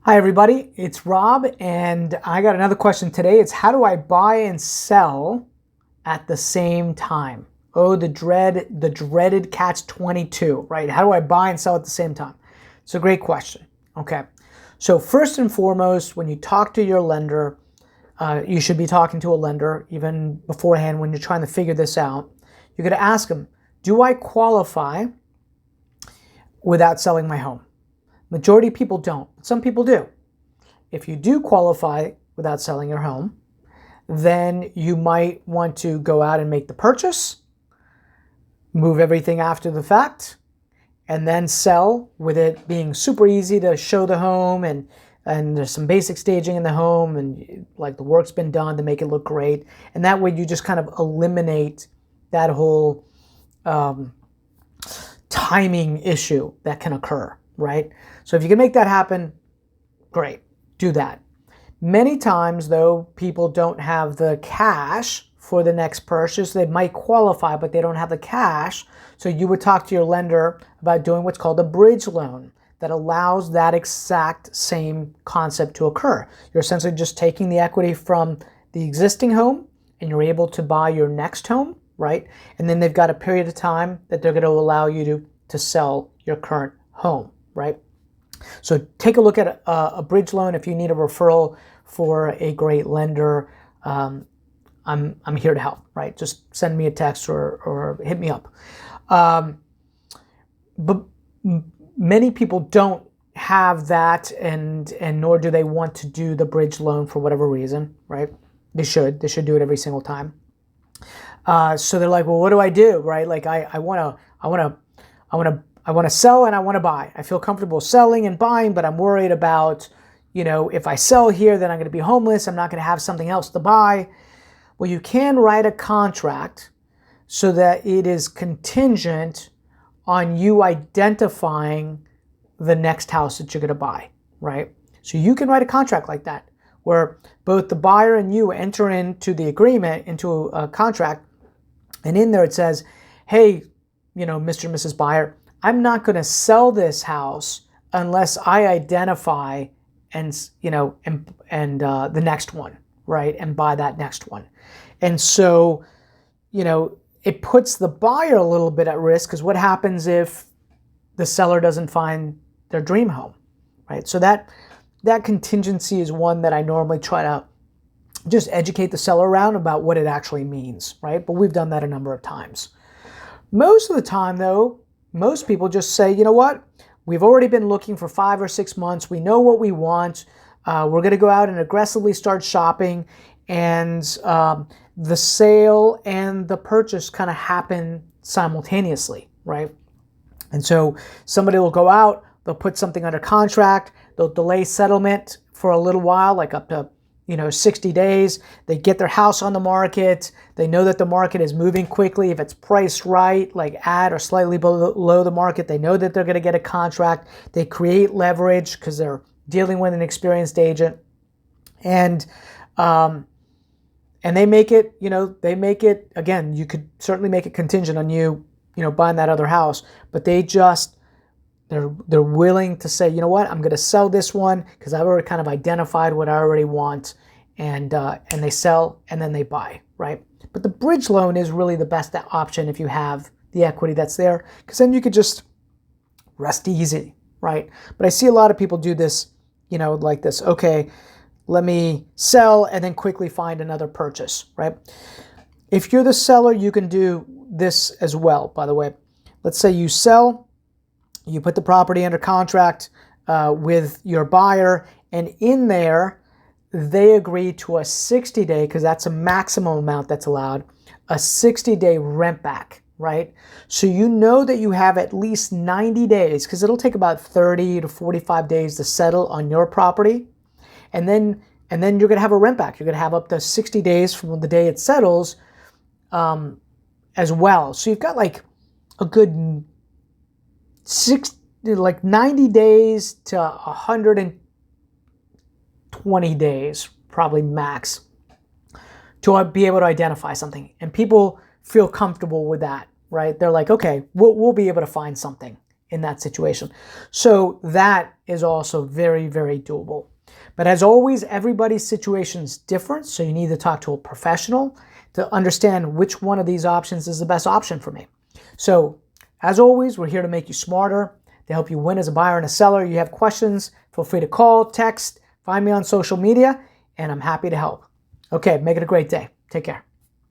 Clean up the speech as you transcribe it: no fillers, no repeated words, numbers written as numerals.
Hi everybody, it's Rob and I got another question today. It's how do I buy and sell at the same time? Oh, the dreaded catch 22, right? How do I buy and sell at the same time? It's a great question. Okay. So first and foremost, when you talk to your lender, you should be talking to a lender even beforehand when you're trying to figure this out. You're going to ask them, do I qualify without selling my home? Majority of people don't, but some people do. If you do qualify without selling your home, then you might want to go out and make the purchase, move everything after the fact, and then sell with it being super easy to show the home and there's some basic staging in the home and like the work's been done to make it look great. And that way you just kind of eliminate that whole timing issue that can occur, right? So if you can make that happen, great, do that. Many times though, people don't have the cash for the next purchase. They might qualify, but they don't have the cash. So you would talk to your lender about doing what's called a bridge loan that allows that exact same concept to occur. You're essentially just taking the equity from the existing home and you're able to buy your next home, right? And then they've got a period of time that they're going to allow you to sell your current home, right? So take a look at a bridge loan. If you need a referral for a great lender, I'm here to help, right? Just send me a text or hit me up. But many people don't have that and nor do they want to do the bridge loan for whatever reason, right? They should do it every single time. So they're like, well, what do I do, right? Like I want to sell and I want to buy. I feel comfortable selling and buying, but I'm worried about, if I sell here, then I'm going to be homeless. I'm not going to have something else to buy. Well, you can write a contract so that it is contingent on you identifying the next house that you're going to buy, right? So you can write a contract like that where both the buyer and you enter into the agreement, into a contract, and in there it says, hey, Mr. and Mrs. Buyer, I'm not going to sell this house unless I identify the next one, right? And buy that next one. And so, it puts the buyer a little bit at risk because what happens if the seller doesn't find their dream home, right? So that contingency is one that I normally try to just educate the seller around about what it actually means, right? But we've done that a number of times. Most of the time though, most people just say, you know what? We've already been looking for 5 or 6 months. We know what we want. We're going to go out and aggressively start shopping. And the sale and the purchase kind of happen simultaneously, right? And so somebody will go out, they'll put something under contract, they'll delay settlement for a little while, like up to 60 days. They get their house on the market. They know that the market is moving quickly. If it's priced right, like at or slightly below the market, they know that they're going to get a contract. They create leverage because they're dealing with an experienced agent. And they make it, again, you could certainly make it contingent on you, buying that other house, but they're willing to say, you know what, I'm going to sell this one because I've already kind of identified what I already want, and they sell and then they buy, right? But the bridge loan is really the best option if you have the equity that's there, because then you could just rest easy, right? But I see a lot of people do this, like this. Okay, let me sell and then quickly find another purchase, right? If you're the seller, you can do this as well, by the way. Let's say you sell, you put the property under contract with your buyer, and in there, they agree to a 60-day, because that's a maximum amount that's allowed, a 60-day rent back, right? So you know that you have at least 90 days, because it'll take about 30 to 45 days to settle on your property. And then you're going to have a rent back. You're going to have up to 60 days from the day it settles as well. So you've got like a good 90 days to 120 days, probably max, to be able to identify something. And people feel comfortable with that, right? They're like, okay, we'll be able to find something in that situation. So that is also very, very doable. But as always, everybody's situation is different, so you need to talk to a professional to understand which one of these options is the best option for me. So as always, we're here to make you smarter, to help you win as a buyer and a seller. You have questions, feel free to call, text, find me on social media, and I'm happy to help. Okay, make it a great day. Take care.